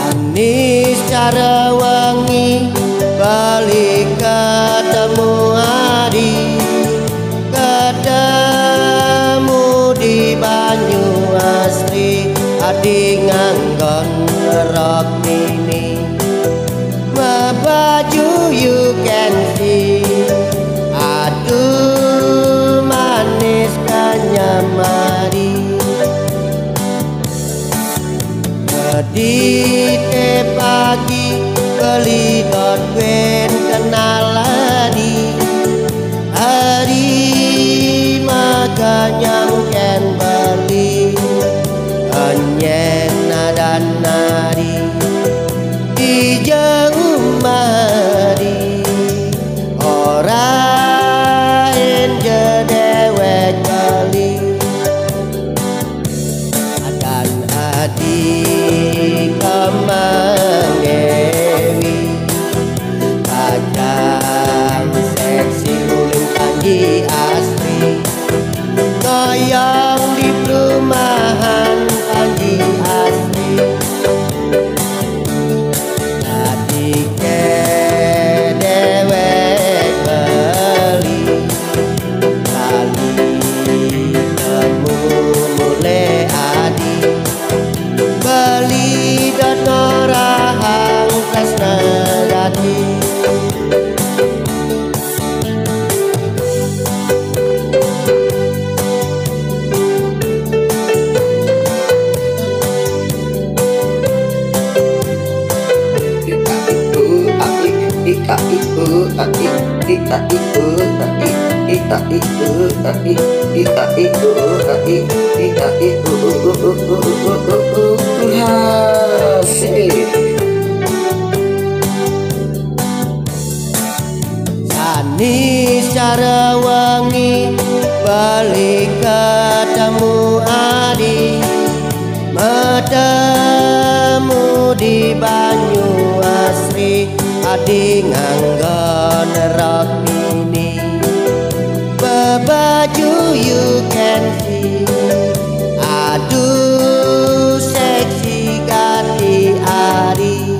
Anis cara wangi balik ketemu Adi, ketemu di banyu asri Adi nganggon rok mini baju you can see. Aduh manis kanyamari Kedite pagi beli dot wen kenal ladi hari makanya ken beli anyen dan nari di jauh mari ora enje dewek bali dan adi kemang dewi kadang seksi uling panji asri goyang di perumahan panji asri tadi ke dewek beli kali temu mulai adi beli donorahang kasna dati Sani cara wangi balik ketemu Adi, metemu di banyu asri Adi nganggon rok mini bebaju you can see. Aduh seksi ganti Adi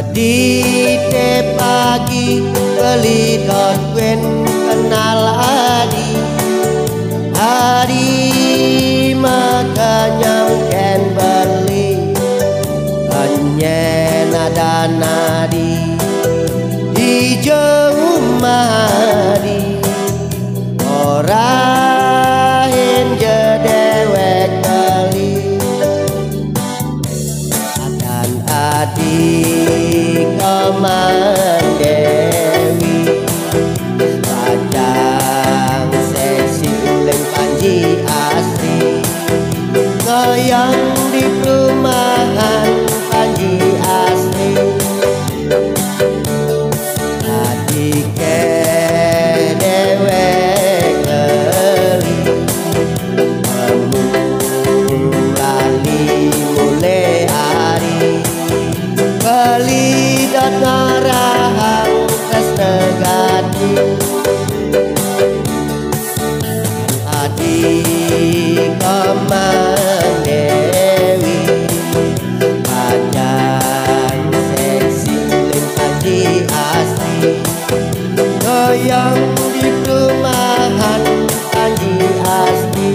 Kedite pagi beli dot wen kenal Adi hari makanya ken beli anyen ada nadi di jauh mari ora enje dewek bali dan adi kemang dewi kadang seksi uling panji asri goyang di perumahan panji asri tadi ke dewek beli temu lali mulai hari beli dot narahang kasna gati adi kemang dewi kadang seksi uling panji asri goyang di perumahan panji asri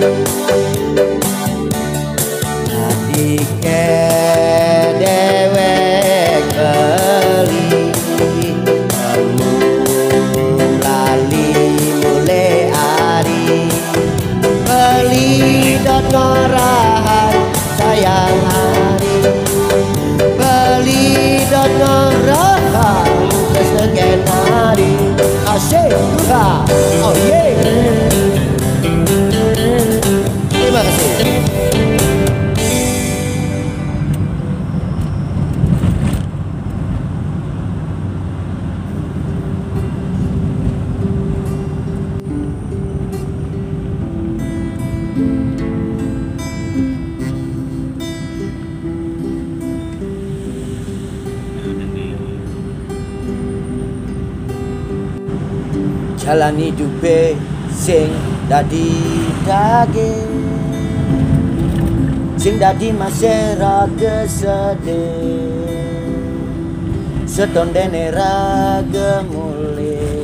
tadi ke dewek beli temu lali mulai hari beli dot norahan sayang hari beli dot norahan kesegen hari asik oh yeah. Terima kasih. Jalan hidupe sing dadi daging, sing dadi masyarakat sedih, setondene raga mulih.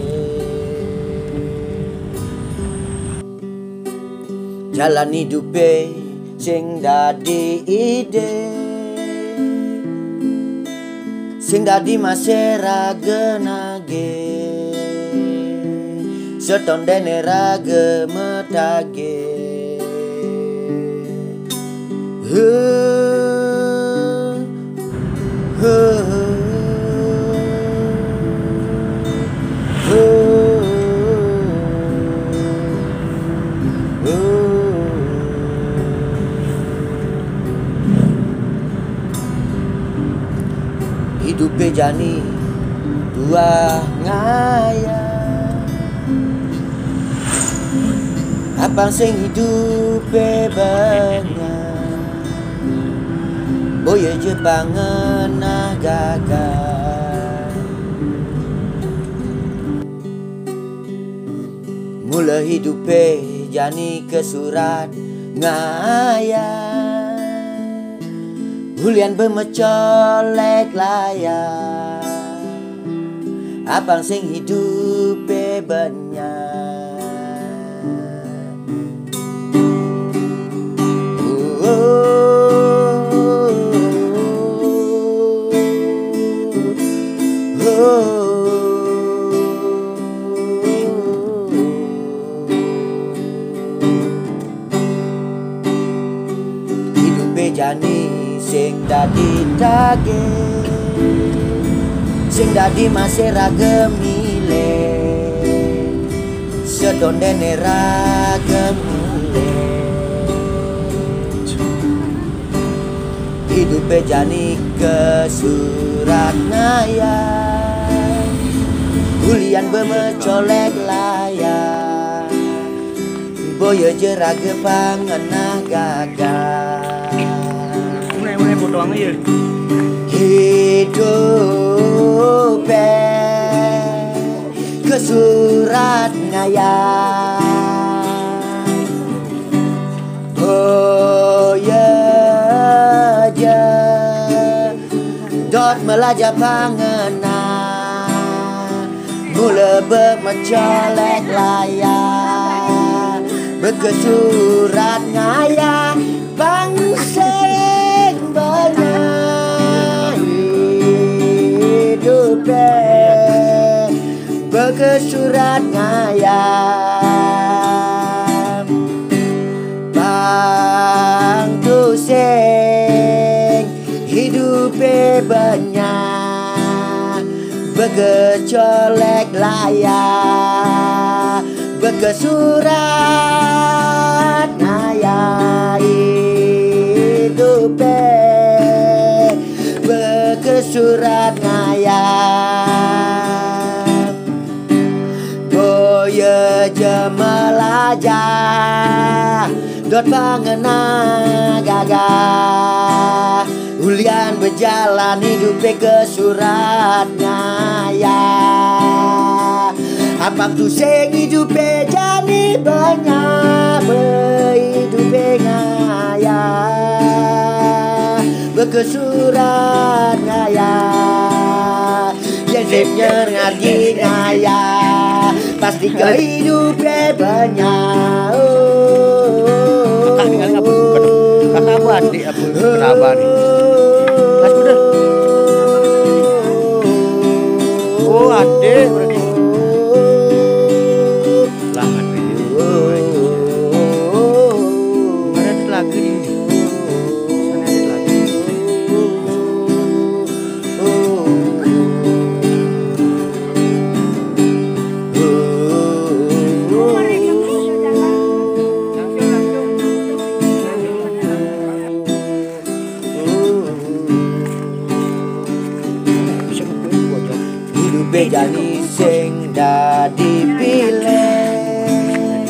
Jalan hidupe sing dadi ide, sing dadi masyarakat nage, setondene raga metage. Hidupe jani dua ngaya, abang sing hidupe banyak, boya je pangenah gagal. Mula hidupe jani kesurat ngaya, hulian bermecolek layar, abang sing hidupe banyak. Hidupe jani sing dadi daging, sing dadi masyarakat milih, setondene raga mulih. Hidupe jani kesurat ngayal, hulian bermecolek layar, boya je raga pangenah gagal. Mulai doang aja. Hidup kesurat ngayal, boya je dot melajah pangenah, mula bermecolek layar, berkesurat ngayal, bangsa banyak hidup berkesurat ngayam, bang tu sing hidup banyak, berkecolek layar, berkesurat ngayam, hidup berkesurat ngayam, boya je melajah dot pangenah gagah, hulian berjalan hidup kesurat ngayam, abang tu sing hidup jani banyak, berhidup ngayam, berkesurat ngayam, yang zipnya ngargi ngayam, pasti kehidupan banyak. Kakak tinggal apa? Kakak apa adik apa? Kenapa nih? Mas udah. Oh adik berarti. Selamat video. Mana ada lagi nih? Sana ada lagi. Bejani sing dadi pilih,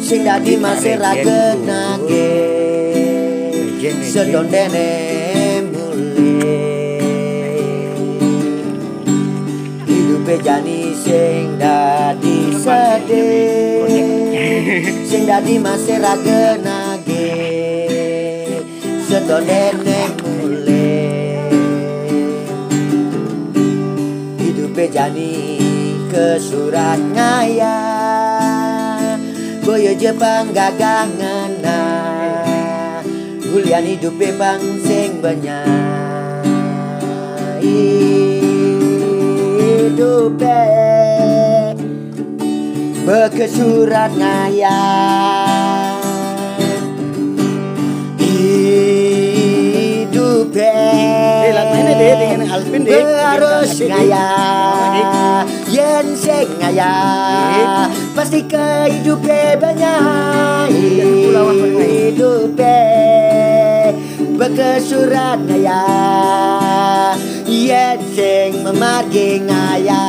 sing dadi masyarakat nage, sedondene mulih. Hidup hidupe jani sing dadi sedih, sing dadi masira genage seto nenek mule. Hidupe jani kesurat ngaya boyo Jepang gagah ngena gulian hidupe bang sing banyak. Hidupe bekesurat ngaya, hidupe dengan Alvin deh harus ngaya, yen sing ngaya pasti kehidupe banyak. Hidupe bekesurat ngaya, yen sing memargi ngaya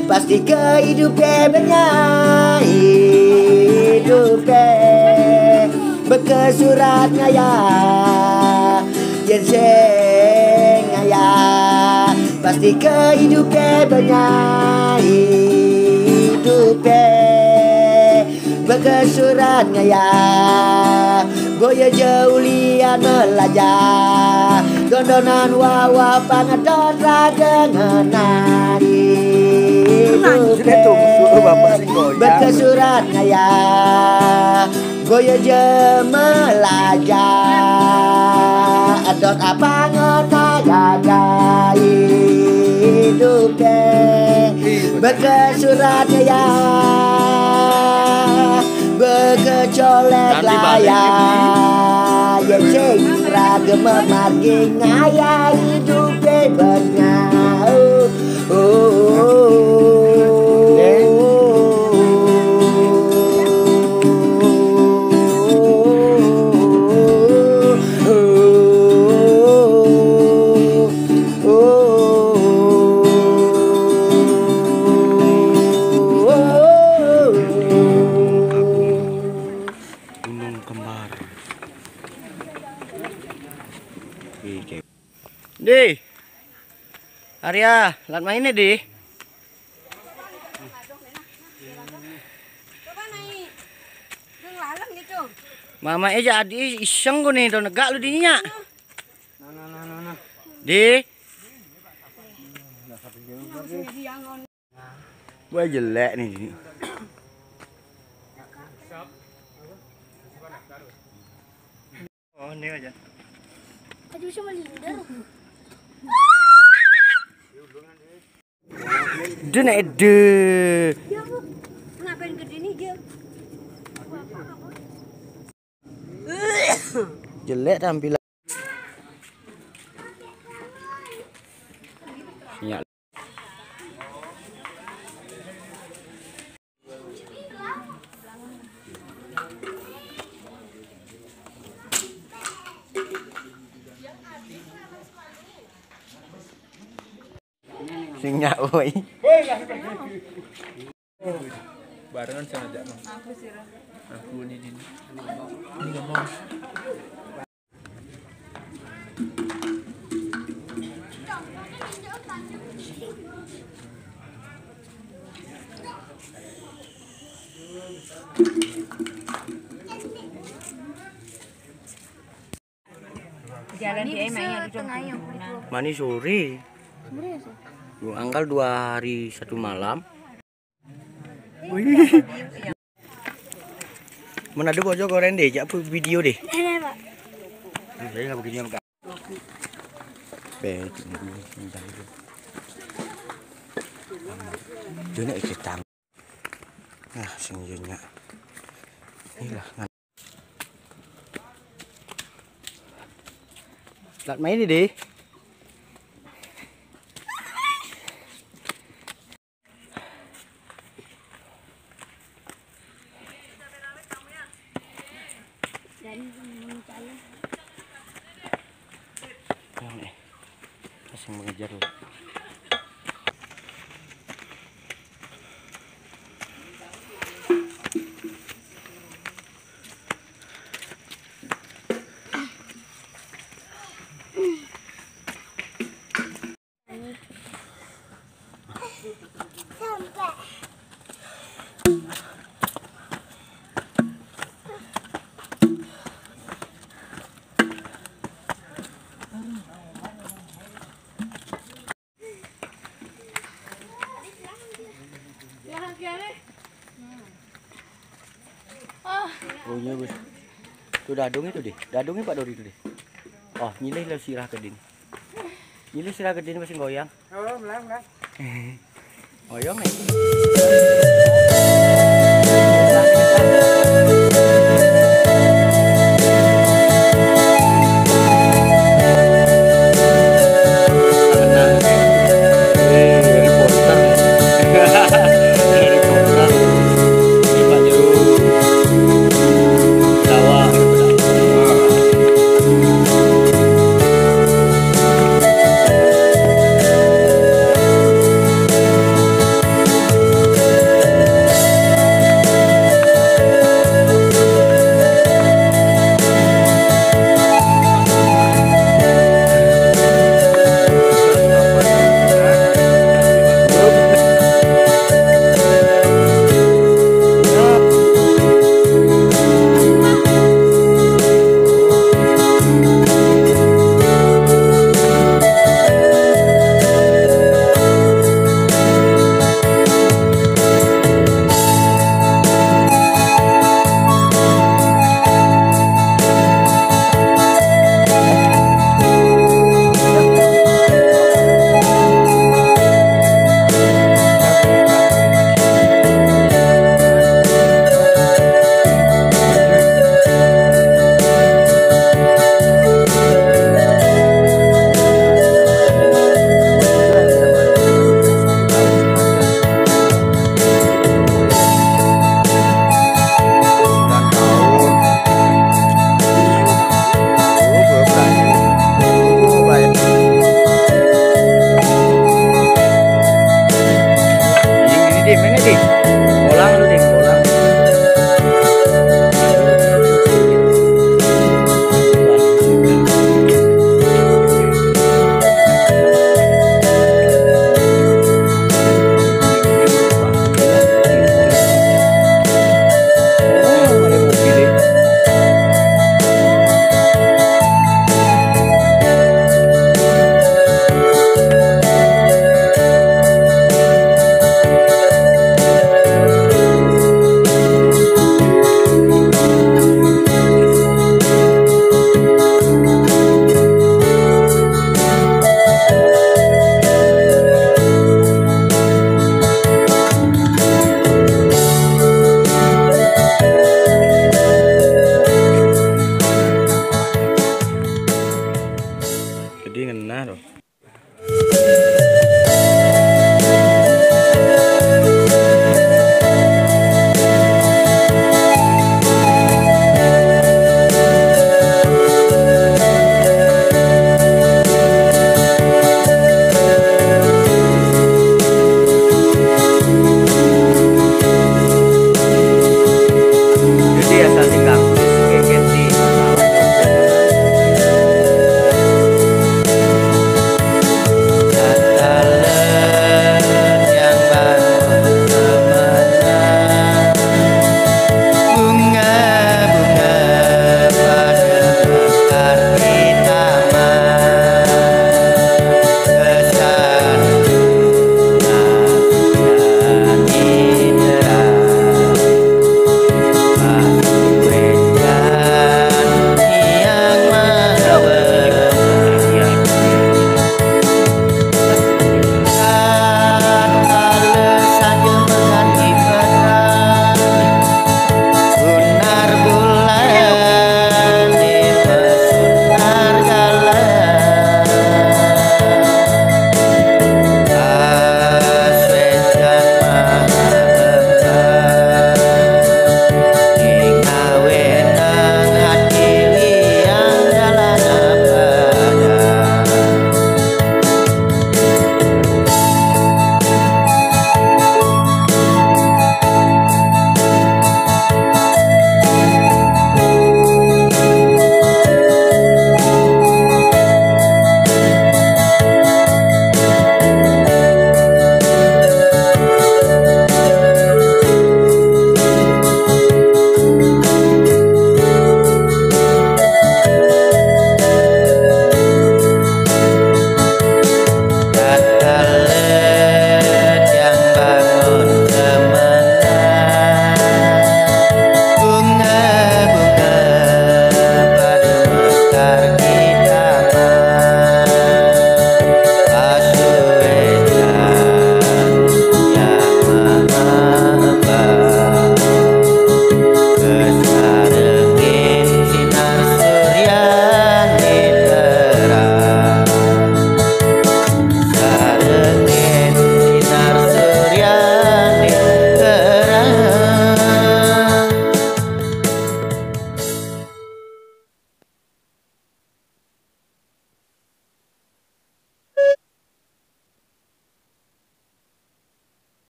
pasti kehidupe banyak. Hidupe bekesurat ngaya, yen sing ngaya pasti kehidupe banyak. Hidupe bekesurat ngaya boya jaulian melajah dondonan wawa pangadon ragengenan. Hidupe bekesurat ngaya boya jemelajah adot apa ngonagaga. Hidupe bekesurat ngaya bekecolek laya, yen sing ragem memargi ngaya hidupe banyak. Di Arya, lat mainnya di. Mama jadi iseng gue nih, do negak lu dinya. Di. Gue jelek nih. Oh, ini aja. Aduh, bisa melindar. Dene ede. Ya, Bu. Ngapain gede nih dia? Jelek tampilan. Sinyal. Sinyal woi. Barengan sama Jak Mang. Aku ini ini ngomong. Jalan di mainnya di Mani sore. Anggal 2 hari 1 malam. Wih. Mana ada bocor koren deh, jak video deh. Ini, Pak. Saya nggak begini enggak. Jenak iketang. Nah, sing jenak. Inilah. Lat main ini deh. Masih mengejar loh. Tuh dadung itu deh. Dadungnya Pak Dori itu deh. Oh, nyilih lo sirah kedin. Nyilih sirah kedin masih goyang. Oh, melang. Goyang nih.